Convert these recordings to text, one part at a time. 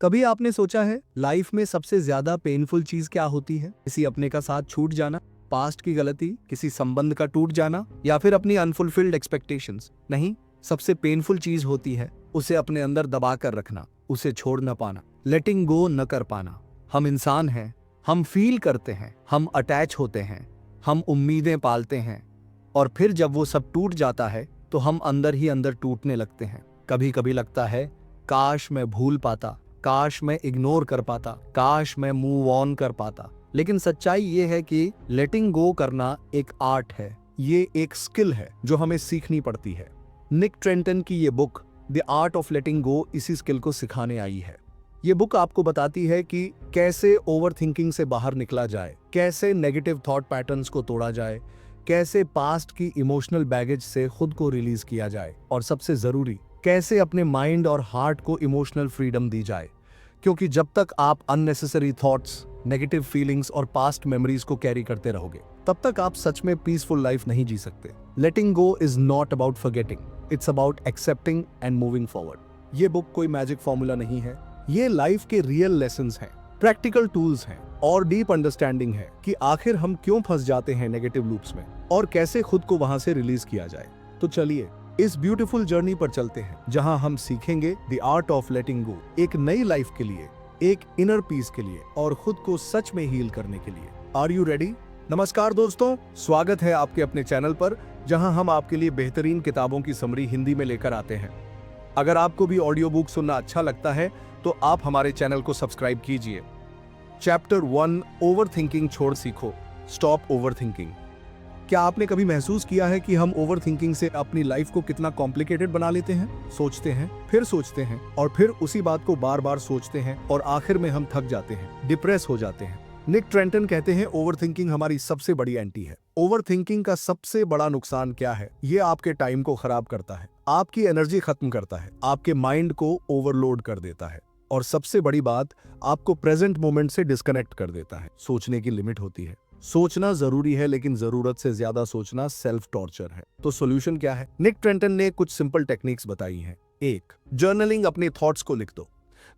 कभी आपने सोचा है लाइफ में सबसे ज्यादा पेनफुल चीज क्या होती है? किसी अपने का साथ छूट जाना, पास्ट की गलती, किसी संबंध का टूट जाना या फिर अपनी अनफुलफिल्ड एक्सपेक्टेशंस? नहीं, सबसे पेनफुल चीज होती है उसे अपने अंदर दबा कर रखना, उसे छोड़ न पाना, लेटिंग गो न कर पाना। हम इंसान हैं, हम फील करते हैं, हम अटैच होते हैं, हम उम्मीदें पालते हैं और फिर जब वो सब टूट जाता है तो हम अंदर ही अंदर टूटने लगते हैं। कभी कभी लगता है काश मैं भूल पाता, काश मैं इग्नोर कर पाता, काश मैं मूव ऑन कर पाता। लेकिन सच्चाई ये है कि लेटिंग गो करना एक आर्ट है, ये एक स्किल है जो हमें सीखनी पड़ती है। निक ट्रेंटन की ये book the art of letting go इसी स्किल को सिखाने आई है। ये बुक आपको बताती है कि कैसे ओवर थिंकिंग से बाहर निकला जाए, कैसे नेगेटिव थॉट पैटर्न्स को तोड़ा जाए, कैसे पास्ट की इमोशनल बैगेज से खुद को रिलीज किया जाए और सबसे जरूरी कैसे अपने माइंड और हार्ट को इमोशनल फ्रीडम दी जाए। क्योंकि जब तक आप अननेसेसरी थॉट्स, नेगेटिव फीलिंग्स और पास्ट मेमोरीज को कैरी करते रहोगे तब तक आप सच में पीसफुल लाइफ नहीं जी सकते। Letting go is not about forgetting, it's about accepting and moving forward. ये बुक कोई मैजिक फॉर्मूला नहीं है, ये लाइफ के रियल लेसन्स हैं, प्रैक्टिकल टूल्स हैं और डीप अंडरस्टैंडिंग है कि आखिर हम क्यों फंस जाते हैं नेगेटिव लूप्स में और कैसे खुद को वहां से रिलीज किया जाए। तो चलिए इस ब्यूटीफुल जर्नी पर चलते हैं जहां हम सीखेंगे द आर्ट ऑफ लेटिंग गो, एक नई लाइफ के लिए, एक इनर पीस के लिए और खुद को सच में हील करने के लिए। Are you ready? नमस्कार दोस्तों, स्वागत है आपके अपने चैनल पर जहां हम आपके लिए बेहतरीन किताबों की समरी हिंदी में लेकर आते हैं। अगर आपको भी ऑडियो बुक सुनना अच्छा लगता है तो आप हमारे चैनल को सब्सक्राइब कीजिए। चैप्टर 1, ओवर थिंकिंग छोड़ सीखो, स्टॉप ओवर थिंकिंग। क्या आपने कभी महसूस किया है कि हम ओवर थिंकिंग से अपनी लाइफ को कितना कॉम्प्लिकेटेड बना लेते हैं? सोचते हैं और फिर उसी बात को बार बार सोचते हैं और आखिर में हम थक जाते हैं, डिप्रेस हो जाते हैं। निक ट्रेंटन कहते हैं ओवर थिंकिंग हमारी सबसे बड़ी एंटी है। ओवर थिंकिंग का सबसे बड़ा नुकसान क्या है? ये आपके टाइम को खराब करता है, आपकी एनर्जी खत्म करता है, आपके माइंड को ओवरलोड कर देता है और सबसे बड़ी बात, आपको प्रेजेंट मोमेंट से डिस्कनेक्ट कर देता है। सोचने की लिमिट होती है। सोचना जरूरी है लेकिन जरूरत से ज्यादा सोचना सेल्फ टॉर्चर है। तो सॉल्यूशन क्या है? निक ट्रेंटन ने कुछ सिंपल टेक्निक्स बताई हैं। 1, जर्नलिंग, अपने थॉट्स को लिख दो।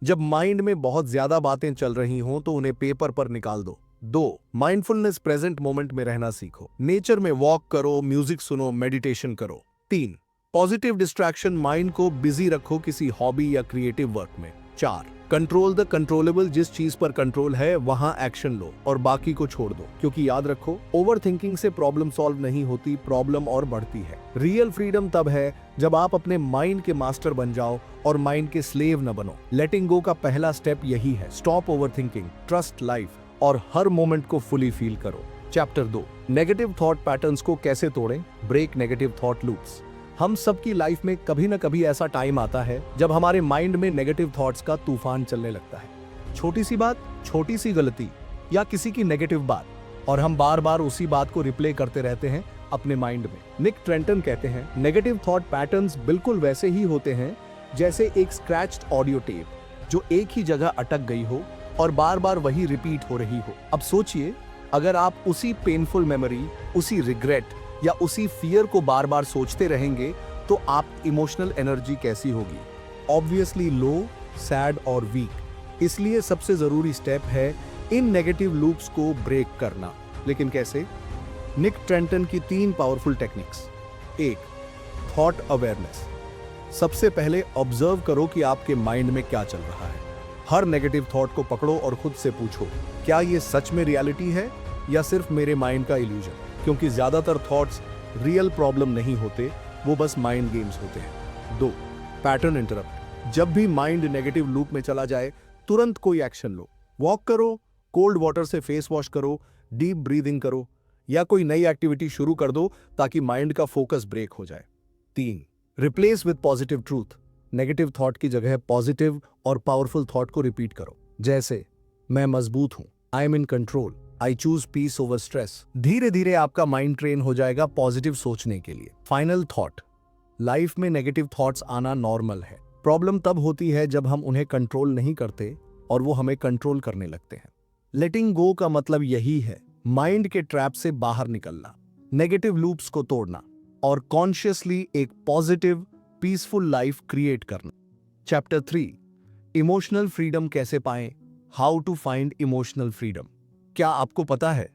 जब माइंड में बहुत ज्यादा बातें चल रही हों तो उन्हें पेपर पर निकाल दो। 2, माइंडफुलनेस, प्रेजेंट मोमेंट में रहना सीखो। नेचर में वॉक करो, म्यूजिक सुनो, मेडिटेशन करो। 3, पॉजिटिव डिस्ट्रैक्शन, माइंड को बिजी रखो किसी हॉबी या क्रिएटिव वर्क में। 4, कंट्रोल द कंट्रोलेबल, जिस चीज पर कंट्रोल है वहां एक्शन लो और बाकी को छोड़ दो। क्योंकि याद रखो, ओवर थिंकिंग से प्रॉब्लम सॉल्व नहीं होती, प्रॉब्लम और बढ़ती है। रियल फ्रीडम तब है जब आप अपने माइंड के मास्टर बन जाओ और माइंड के स्लेव न बनो। लेटिंग गो का पहला स्टेप यही है। Stop over thinking, trust life और हर मोमेंट को फुली फील करो। चैप्टर 2, नेगेटिव थॉट पैटर्न्स को कैसे तोड़ें, ब्रेक नेगेटिव थॉट लूप्स। हम सबकी लाइफ में कभी न कभी ऐसा टाइम आता है जब हमारे माइंड में नेगेटिव थॉट्स का तूफान चलने लगता है। छोटी सी बात, छोटी सी गलती या किसी की नेगेटिव बात, और हम बार बार उसी बात को रिप्ले करते रहते हैं अपने माइंड में। निक ट्रेंटन कहते हैं नेगेटिव थॉट पैटर्न्स बिल्कुल वैसे ही होते हैं जैसे एक स्क्रैच्ड ऑडियो टेप जो एक ही जगह अटक गई हो और बार बार वही रिपीट हो रही हो। अब सोचिए, अगर आप उसी पेनफुल मेमोरी, उसी रिग्रेट या उसी फियर को बार बार सोचते रहेंगे तो आप इमोशनल एनर्जी कैसी होगी? ऑब्वियसली लो, सैड और वीक। इसलिए सबसे जरूरी स्टेप है इन नेगेटिव लूप्स को ब्रेक करना। लेकिन कैसे? निक ट्रेंटन की 3 पावरफुल टेक्निक्स। 1, thought awareness. सबसे पहले ऑब्जर्व करो कि आपके माइंड में क्या चल रहा है। हर नेगेटिव थॉट को पकड़ो और खुद से पूछो, क्या ये सच में रियलिटी है या सिर्फ मेरे माइंड का इल्यूजन? क्योंकि ज्यादातर थॉट्स रियल प्रॉब्लम नहीं होते, वो बस माइंड गेम्स होते हैं। 2, पैटर्न इंटरप्ट। जब भी माइंड नेगेटिव लूप में चला जाए तुरंत कोई एक्शन लो। वॉक करो, कोल्ड वाटर से फेस वॉश करो, डीप ब्रीदिंग करो या कोई नई एक्टिविटी शुरू कर दो ताकि माइंड का फोकस ब्रेक हो जाए। 3, replace with positive truth. Negative thought की जगह पॉजिटिव और पावरफुल थॉट को रिपीट करो, जैसे मैं मजबूत हूं, I am in control, I choose peace over stress. धीरे धीरे आपका माइंड ट्रेन हो जाएगा पॉजिटिव सोचने के लिए। फाइनल थॉट, लाइफ में नेगेटिव थॉट्स आना नॉर्मल है। प्रॉब्लम तब होती है जब हम उन्हें कंट्रोल नहीं करते और वो हमें कंट्रोल करने लगते हैं। लेटिंग गो का मतलब यही है, माइंड के ट्रैप से बाहर निकलना, नेगेटिव लूप्स को तोड़ना और कॉन्शियसली एक पॉजिटिव, पीसफुल लाइफ क्रिएट करना। चैप्टर 3, इमोशनल फ्रीडम कैसे पाएं? How to find emotional freedom. क्या आपको पता है,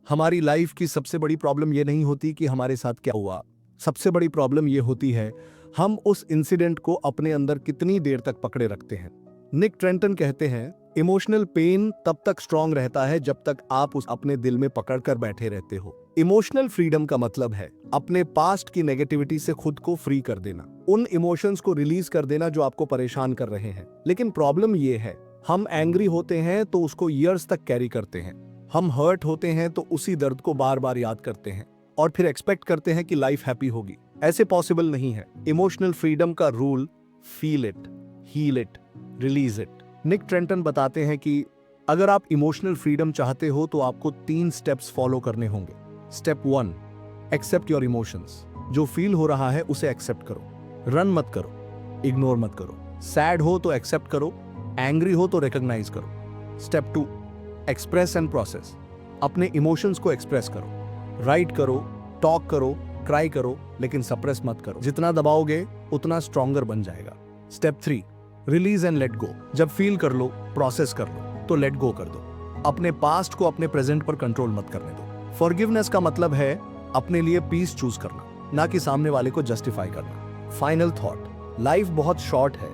हमारी लाइफ की सबसे बड़ी प्रॉब्लम यह नहीं होती कि हमारे साथ क्या हुआ। सबसे बड़ी प्रॉब्लम यह होती है हम उस इंसिडेंट को अपने अंदर कितनी देर तक पकड़े रखते हैं। निक ट्रेंटन कहते हैं, इमोशनल पेन तब तक स्ट्रांग रहता है जब तक आप उस अपने दिल में पकड़ कर बैठे रहते हो। इमोशनल फ्रीडम का मतलब है अपने पास्ट की नेगेटिविटी से खुद को फ्री कर देना, उन इमोशंस को रिलीज कर देना जो आपको परेशान कर रहे हैं। लेकिन प्रॉब्लम यह है, हम एंग्री होते हैं तो उसको ईयर्स तक कैरी करते हैं, हम हर्ट होते हैं तो उसी दर्द को बार बार याद करते हैं और फिर एक्सपेक्ट करते हैं कि लाइफ हैप्पी होगी। ऐसे पॉसिबल नहीं है। इमोशनल फ्रीडम का rule, feel it, heal it, release it. Nick Trenton बताते हैं कि अगर आप इमोशनल फ्रीडम चाहते हो तो आपको 3 स्टेप्स फॉलो करने होंगे। Step 1, accept your emotions. जो फील हो रहा है उसे एक्सेप्ट करो, रन मत करो, इग्नोर मत करो। सैड हो तो एक्सेप्ट करो, एंग्री हो तो रिकॉग्नाइज करो। Step 2, express and process. अपने इमोशंस को एक्सप्रेस करो, राइट करो, टॉक करो, क्राई करो, लेकिन सप्रेस मत करो। जितना दबाओगे उतना स्ट्रॉन्गर बन जाएगा। Step 3, release and let go. जब फील कर लो, प्रोसेस कर लो, तो लेट गो कर दो। अपने पास्ट को अपने प्रेजेंट पर कंट्रोल मत करने दो। फॉरगिवनेस का मतलब है अपने लिए पीस चूज करना, ना कि सामने वाले को जस्टिफाई करना। फाइनल थॉट, लाइफ बहुत शॉर्ट है,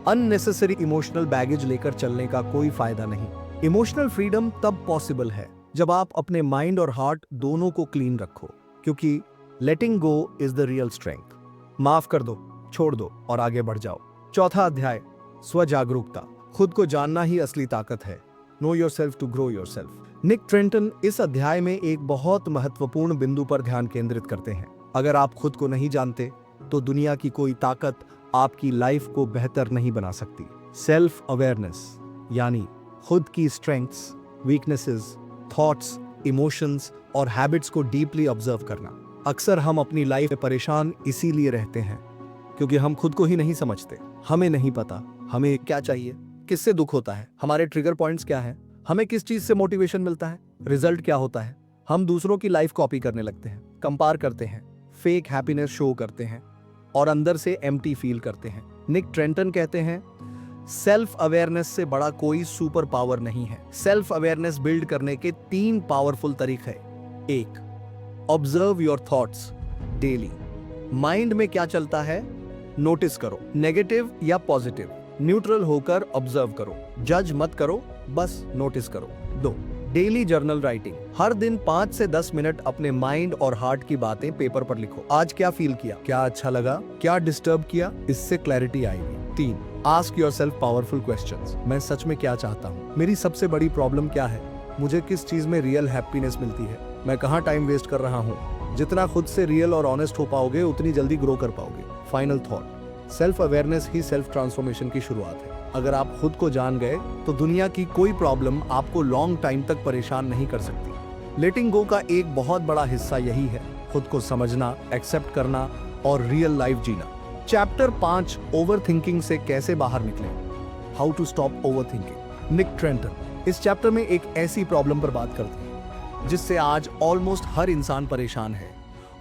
अननेसेसरी इमोशनल बैगेज लेकर चलने का कोई फायदा नहीं। इमोशनल फ्रीडम तब पॉसिबल है जब आप अपने माइंड और हार्ट दोनों को क्लीन रखो, क्योंकि लेटिंग go is the real strength. माफ कर दो, छोड़ दो और आगे बढ़ जाओ। चौथा अध्याय, स्वजागरूकता। खुद को जानना ही असली ताकत है। Know yourself to grow yourself. Nick Trenton इस अध्याय में एक बहुत महत्वपूर्ण बिंदु पर ध्यान केंद्रित करते हैं। अगर आप खुद को नहीं जानते तो दुनिया की कोई ताकत आपकी लाइफ को बेहतर नहीं बना सकती। सेल्फ अवेयरनेस यानी खुद की स्ट्रेंथ्स, वीकनेसेस, थॉट्स, इमोशंस और हैबिट्स को डीपली ऑब्जर्व करना। अक्सर हम अपनी लाइफ में परेशान इसीलिए रहते हैं क्योंकि हम खुद को ही नहीं समझते। हमें नहीं पता हमें क्या चाहिए, किससे दुख होता है, हमारे ट्रिगर पॉइंट्स क्या हैं, हमें किस चीज से मोटिवेशन मिलता है, रिजल्ट क्या होता है। हम दूसरों की लाइफ कॉपी करने लगते हैं, कंपेयर करते हैं, फेक हैप्पीनेस शो करते हैं और अंदर से एम्प्टी फील करते हैं। निक ट्रेंटन कहते हैं, सेल्फ अवेयरनेस से बड़ा कोई सुपर पावर नहीं है। सेल्फ अवेयरनेस बिल्ड करने के 3 पावरफुल तरीके हैं। 1, observe your thoughts daily. Mind में क्या चलता है नोटिस करो, नेगेटिव या पॉजिटिव, न्यूट्रल होकर ऑब्जर्व करो, जज मत करो, बस नोटिस करो। 2, डेली जर्नल राइटिंग। हर दिन 5 से 10 मिनट अपने माइंड और हार्ट की बातें पेपर पर लिखो। आज क्या फील किया, क्या अच्छा लगा, क्या डिस्टर्ब किया, इससे क्लैरिटी आएगी। 3, आस्क योरसेल्फ पावरफुल क्वेश्चंस। मैं सच में क्या चाहता हूँ, मेरी सबसे बड़ी प्रॉब्लम क्या है, मुझे किस चीज में रियल हैप्पीनेस मिलती है, मैं कहाँ टाइम वेस्ट कर रहा हूँ। जितना खुद से रियल और ऑनेस्ट हो पाओगे उतनी जल्दी ग्रो कर पाओगे। फाइनल थॉट, सेल्फ अवेयरनेस ही सेल्फ ट्रांसफॉर्मेशन की शुरुआत है। अगर आप खुद को जान गए तो दुनिया की कोई प्रॉब्लम आपको लॉन्ग टाइम तक परेशान नहीं कर सकती। लेटिंग गो का एक बहुत बड़ा हिस्सा यही है, खुद को समझना, एक्सेप्ट करना और रियल लाइफ जीना। चैप्टर 5, ओवर थिंकिंग से कैसे बाहर निकलें, how to stop over thinking. Nick Trenton इस चैप्टर में एक ऐसी प्रॉब्लम पर बात करते हैं जिससे आज ऑलमोस्ट हर इंसान परेशान है,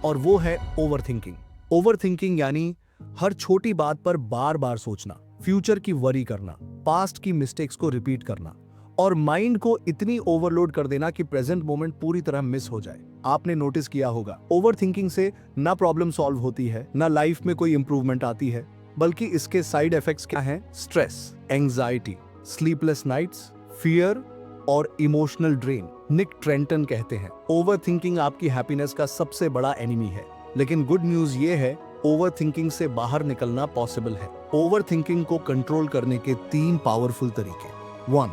और वो है ओवर थिंकिंग। ओवर थिंकिंग यानी हर छोटी बात पर बार बार सोचना, फ्यूचर की वरी करना, पास्ट की मिस्टेक्स को रिपीट करना और माइंड को इतनी ओवरलोड कर देना कि प्रेजेंट मोमेंट पूरी तरह मिस हो जाए। आपने नोटिस किया होगा, ओवर थिंकिंग से ना प्रॉब्लम सॉल्व होती है, ना लाइफ में कोई इंप्रूवमेंट आती है, बल्कि इसके साइड इफेक्ट्स क्या हैं? Stress, anxiety, sleepless nights, fear और इमोशनल ड्रेन। निक ट्रेंटन कहते हैं, ओवर थिंकिंग आपकी हैप्पीनेस का सबसे बड़ा एनिमी है। लेकिन गुड न्यूज ये है, ओवर थिंकिंग से बाहर निकलना पॉसिबल है। ओवर थिंकिंग को कंट्रोल करने के 3 पावरफुल तरीके। 1,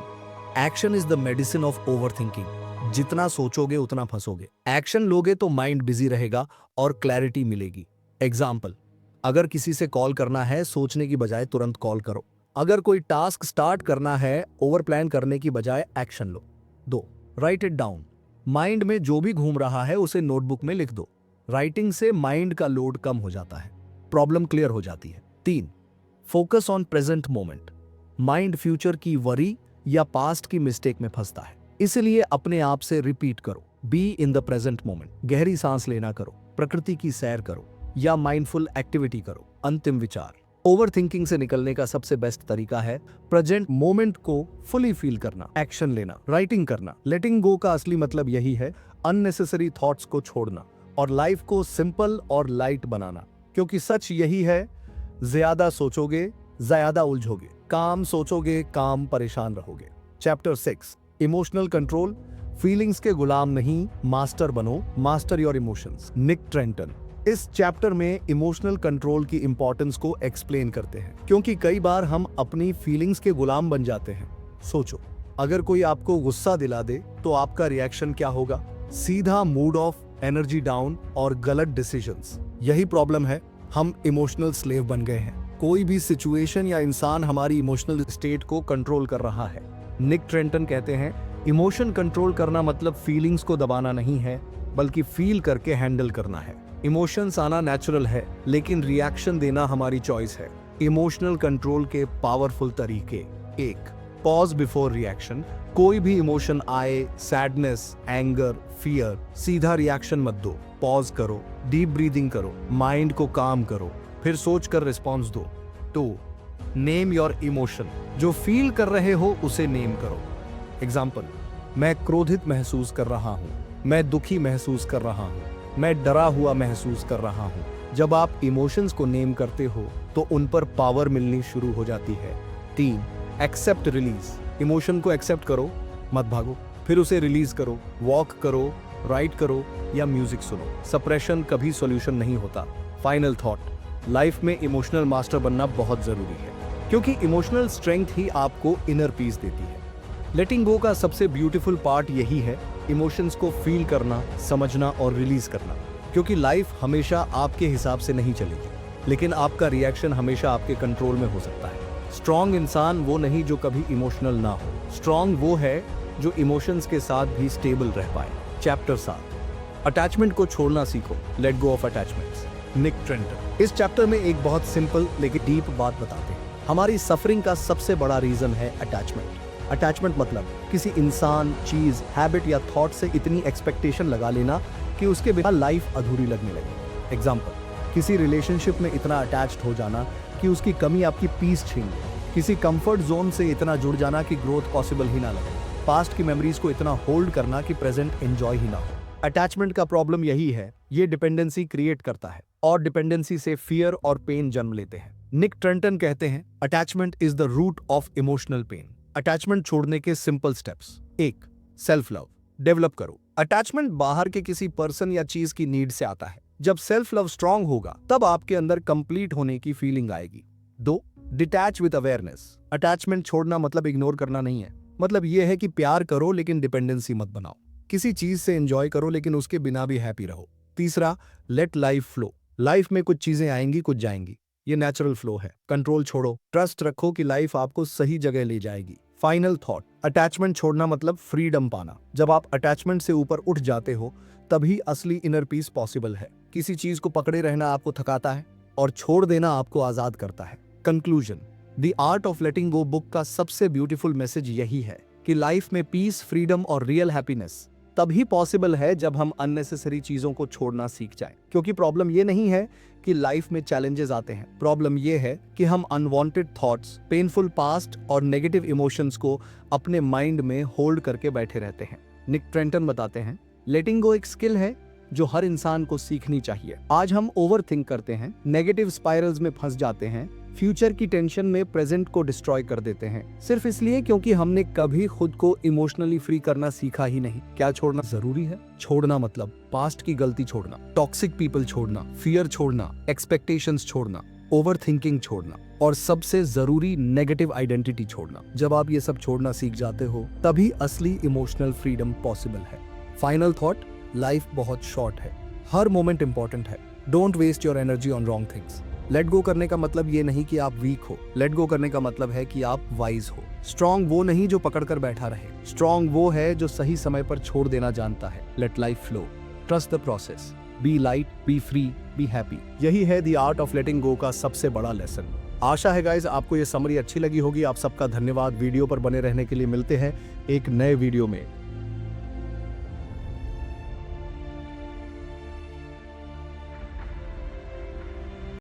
action is the medicine of over thinking. जितना सोचोगे उतना फंसोगे। एक्शन लोगे तो माइंड बिजी रहेगा और क्लैरिटी मिलेगी। एग्जाम्पल, अगर किसी से कॉल करना है, सोचने की बजाय तुरंत कॉल करो। अगर कोई टास्क स्टार्ट करना है, ओवर प्लान करने की बजाय action low. 2, right it down. Mind में जो भी घूम रहा है उसे नोटबुक में लिख दो। राइटिंग से माइंड का लोड कम हो जाता है, प्रॉब्लम क्लियर हो जाती है। 3, focus on present moment. Mind future की वरी या पास्ट की मिस्टेक में फंसता है, इसलिए अपने आप से रिपीट करो, be in the present moment. गहरी सांस लेना करो, प्रकृति की सैर करो या माइंडफुल एक्टिविटी करो। अंतिम विचार, ओवरथिंकिंग से निकलने का सबसे बेस्ट तरीका है प्रेजेंट मोमेंट को फुली फील करना, एक्शन लेना, राइटिंग करना। लेटिंग गो का असली मतलब यही है, अननेसेसरी थॉट्स को छोड़ना और लाइफ को सिंपल और लाइट बनाना। क्योंकि सच यही है, ज्यादा सोचोगे ज्यादा उलझोगे, काम सोचोगे काम परेशान रहोगे। Chapter 6 emotional control. फीलिंग्स के गुलाम नहीं, मास्टर बनो, master your emotions. Nick Trenton इस चैप्टर में इमोशनल कंट्रोल की इंपॉर्टेंस को एक्सप्लेन करते हैं, क्योंकि कई बार हम अपनी फीलिंग्स के गुलाम बन जाते हैं। सोचो, अगर कोई आपको गुस्सा दिला दे तो आपका रिएक्शन क्या होगा? सीधा मूड ऑफ, एनर्जी डाउन और गलत डिसीजंस। यही प्रॉब्लम है, हम इमोशनल स्लेव बन गए हैं। कोई भी सिचुएशन या इंसान हमारी इमोशनल स्टेट को कंट्रोल कर रहा है। निक ट्रेंटन कहते हैं, इमोशन कंट्रोल करना मतलब फीलिंग्स को दबाना नहीं है, बल्कि फील करके हैंडल करना है। इमोशंस आना नेचुरल है, लेकिन रिएक्शन देना हमारी चॉइस है। इमोशनल कंट्रोल के पावरफुल तरीके। 1. Pause before reaction. कोई भी इमोशन आए, सैडनेस, एंगर, फियर, सीधा रिएक्शन मत दो। पॉज करो, डीप ब्रीदिंग करो, माइंड को काम करो, फिर सोचकर रिस्पॉन्स दो। 2. Name your emotion. जो फील कर रहे हो उसे नेम करो। एग्जाम्पल, मैं क्रोधित महसूस कर रहा हूँ, मैं दुखी महसूस कर रहा हूँ, मैं डरा हुआ महसूस कर रहा हूँ। जब आप इमोशंस को नेम करते हो तो उन पर पावर मिलनी शुरू हो जाती है। 3. Accept release. इमोशन को एक्सेप्ट करो, मत भागो, फिर उसे रिलीज करो। वॉक करो, राइट करो या म्यूजिक सुनो। सप्रेशन कभी सॉल्यूशन नहीं होता। फाइनल थॉट, लाइफ में इमोशनल मास्टर बनना बहुत जरूरी है, क्योंकि इमोशनल स्ट्रेंथ ही आपको इनर पीस देती है। लेटिंग गो का सबसे ब्यूटीफुल पार्ट यही है, इमोशंस को फील करना, समझना और रिलीज करना। क्योंकि लाइफ हमेशा आपके हिसाब से नहीं चलेगी, लेकिन आपका रिएक्शन हमेशा आपके कंट्रोल में हो सकता है। स्ट्रॉन्ग इंसान वो नहीं जो कभी इमोशनल ना हो, स्ट्रॉन्ग वो है जो इमोशंस के साथ भी स्टेबल रह पाए। चैप्टर 7 अटैचमेंट को छोड़ना सीखो। Let go of attachments. Nick Trenton इस चैप्टर में एक बहुत सिंपल लेकिन डीप बात बताते हैं। हमारी सफरिंग का सबसे बड़ा रीजन है अटैचमेंट। अटैचमेंट मतलब किसी इंसान, चीज, हैबिट या थॉट से इतनी एक्सपेक्टेशन लगा लेना कि उसके बिना लाइफ अधूरी लगने लगे। एग्जाम्पल, किसी रिलेशनशिप में इतना अटैच्ड हो जाना कि उसकी कमी आपकी पीस छीन ले। किसी कंफर्ट जोन से इतना जुड़ जाना कि ग्रोथ पॉसिबल ही ना लगे। पास्ट की मेमोरीज को इतना होल्ड करना कि प्रेजेंट एंजॉय ही ना हो। अटैचमेंट का प्रॉब्लम यही है, ये डिपेंडेंसी क्रिएट करता है और डिपेंडेंसी से फियर और पेन जन्म लेते हैं। निक ट्रेंटन कहते हैं, attachment is the root of emotional pain. Attachment छोड़ने के simple steps. 1. Self love develop करो। अटैचमेंट बाहर के किसी पर्सन या चीज की नीड से आता है। जब सेल्फ लव स्ट्रांग होगा तब आपके अंदर कंप्लीट होने की फीलिंग आएगी। 2. Detach with awareness. अटैचमेंट छोड़ना मतलब इग्नोर करना नहीं है, मतलब यह है कि प्यार करो लेकिन डिपेंडेंसी मत बनाओ। किसी चीज से एंजॉय करो लेकिन उसके बिना भी हैप्पी रहो। 3. Late life flow. लाइफ में कुछ चीजें आएंगी, कुछ जाएंगी, ये नेचुरल फ्लो है। कंट्रोल छोड़ो, ट्रस्ट रखो कि लाइफ आपको सही जगह ले जाएगी। फाइनल थॉट, अटैचमेंट छोड़ना मतलब फ्रीडम पाना। जब आप अटैचमेंट से ऊपर उठ जाते हो तभी असली इनर पीस पॉसिबल है। किसी चीज को पकड़े रहना आपको थकाता है और छोड़ देना आपको आजाद करता है। Conclusion, the art of letting go book का सबसे ब्यूटीफुल मैसेज यही है कि लाइफ में पीस, फ्रीडम और रियल हैप्पीनेस तभी पॉसिबल है जब हम अननेसेसरी चीजों को छोड़ना सीख जाएं। क्योंकि प्रॉब्लम ये नहीं है कि लाइफ में चैलेंजेस आते हैं, प्रॉब्लम ये है कि हम अनवांटेड थॉट्स, पेनफुल पास्ट और नेगेटिव इमोशंस को अपने माइंड में होल्ड करके बैठे रहते हैं। निक ट्रेंटन बताते हैं, लेटिंग गो एक स्किल है जो हर इंसान को सीखनी चाहिए। आज हम ओवर थिंक करते हैं, नेगेटिव स्पाइरल्स में फंस जाते हैं, फ्यूचर की टेंशन में प्रेजेंट को डिस्ट्रॉय कर देते हैं, सिर्फ इसलिए क्योंकि हमने कभी खुद को इमोशनली फ्री करना सीखा ही नहीं। क्या छोड़ना जरूरी है? छोड़ना मतलब पास्ट की गलती छोड़ना, टॉक्सिक पीपल छोड़ना, फियर छोड़ना, एक्सपेक्टेशंस छोड़ना, ओवर थिंकिंग छोड़ना और सबसे जरूरी नेगेटिव आइडेंटिटी छोड़ना। जब आप ये सब छोड़ना सीख जाते हो तभी असली इमोशनल फ्रीडम पॉसिबल है। फाइनल थॉट, लाइफ बहुत शॉर्ट है, हर मोमेंट इंपॉर्टेंट है। Don't waste your energy on wrong things. Let go करने का मतलब ये नहीं कि आप वीक हो, लेट गो करने का मतलब है कि आप वाइज हो। स्ट्रॉन्ग वो नहीं जो पकड़ कर बैठा रहे, स्ट्रॉन्ग वो है जो सही समय पर छोड़ देना जानता है। Let life flow, trust the process, be light, be free, be happy. यही है the art of letting go का सबसे बड़ा लेसन। आशा है गाइज आपको ये समरी अच्छी लगी होगी। आप सबका धन्यवाद वीडियो पर बने रहने के लिए। मिलते हैं एक नए वीडियो में।